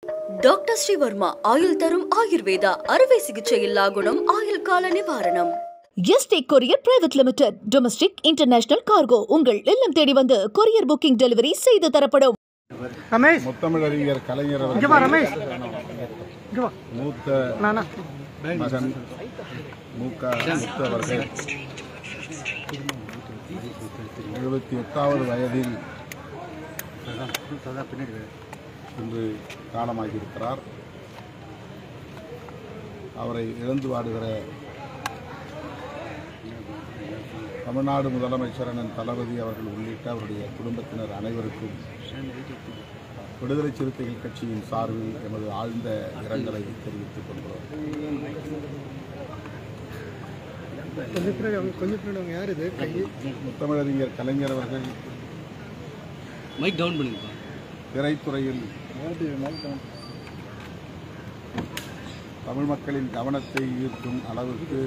Doctor Sreevarma ஆயுள் தரும் ஆயுர்வேதா அறுவை சிகிச்சை இல்லா குணம் ஆயுள் கால நிவாரணம். Yesterday courier private limited domestic international cargo உங்கள் இல்லம் தேடி வந்து கொரியர் புக்கிங் டெலிவரி செய்து தரப்படும். ரமேஷ் முத்தமிழறிஞர் கலைஞர் ரமேஷ் மூத்த மகன் முக முத்து அவர்கள் 78வது வயதில் இன்று காலமாகியிருக்கிறார். அவரை இழந்து வாடுகிற தமிழ்நாடு முதலமைச்சர் அண்ணன் தளபதி அவர்கள் உள்ளிட்ட அவருடைய குடும்பத்தினர் அனைவருக்கும் விடுதலை சிறுத்தைகள் கட்சியின் சார்பில் எமது ஆழ்ந்த இரங்கலை தெரிவித்துக் கொள்கிறோம். முத்தமிழறிஞர் கலைஞர் அவர்கள் திரைத்துறையில் தமிழ் மக்களின் கவனத்தை ஈர்க்கும் அளவிற்கு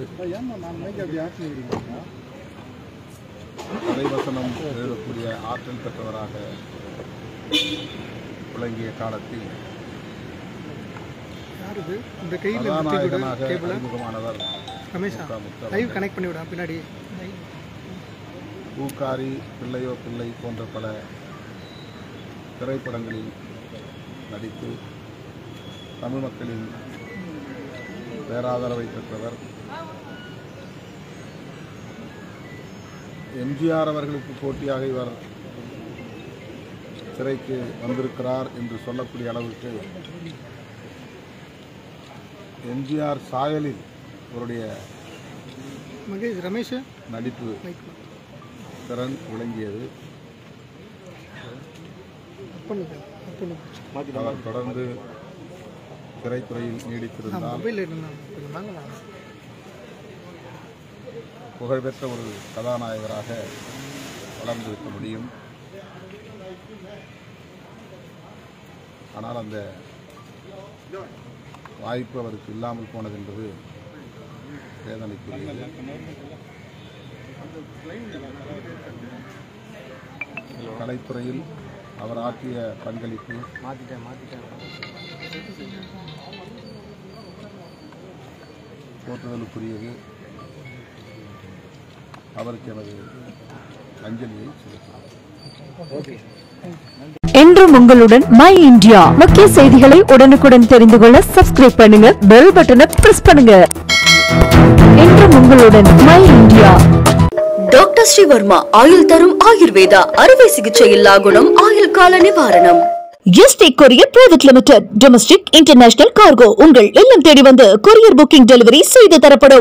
கதைவசனம் எழுதக்கூடிய ஆற்றல் பெற்றவராக விளங்கிய காலத்தில் கதாநாயகனாக அறிமுகமானவர் பூக்காரி, பிள்ளையோ பிள்ளை போன்ற பல திரைப்படங்களில் நடித்து தமிழ் மக்களின் பேராதரவை பெற்றவர். எம்ஜிஆர் அவர்களுக்கு போட்டியாக இவர் திரைக்கு வந்திருக்கிறார் என்று சொல்லக்கூடிய அளவுக்கு எம்ஜிஆர் சாயலில் இவருடைய நடிப்பு திறன் விளங்கியது. அவர் தொடர்ந்து திரைத்துறையில் நீடித்திருந்தால் புகழ்பெற்ற ஒரு கதாநாயகராக வளர்ந்திருக்க முடியும். ஆனால் அந்த வாய்ப்பு அவருக்கு இல்லாமல் போனது என்பது வேதனைக்குரியது. கலைத்துறையில் அவர் ஆற்றிய பங்களிப்பு போற்றுதலுக்குரியது. அவருக்கு எனது அஞ்சலியை செலுத்துகிறேன். என்றும் உங்களுடன் மை இந்தியா. முக்கிய செய்திகளை உடனுக்குடன் தெரிந்து கொள்ள சப்ஸ்கிரைப் பண்ணுங்க, பெல் பட்டனை பிரஸ் பண்ணுங்க. என்றும் உங்களுடன் மை இந்தியா. டாக்டர் ஸ்ரீவர்மா ஆயுள் தரும் ஆயுர்வேதா அறுவை சிகிச்சை இல்லா குணம் ஆயுள் கால நிவாரணம். Yesterday courier private limited domestic international cargo உங்கள் இல்லம் தேடி வந்து கொரியர் புக்கிங் டெலிவரி செய்து தரப்படும்.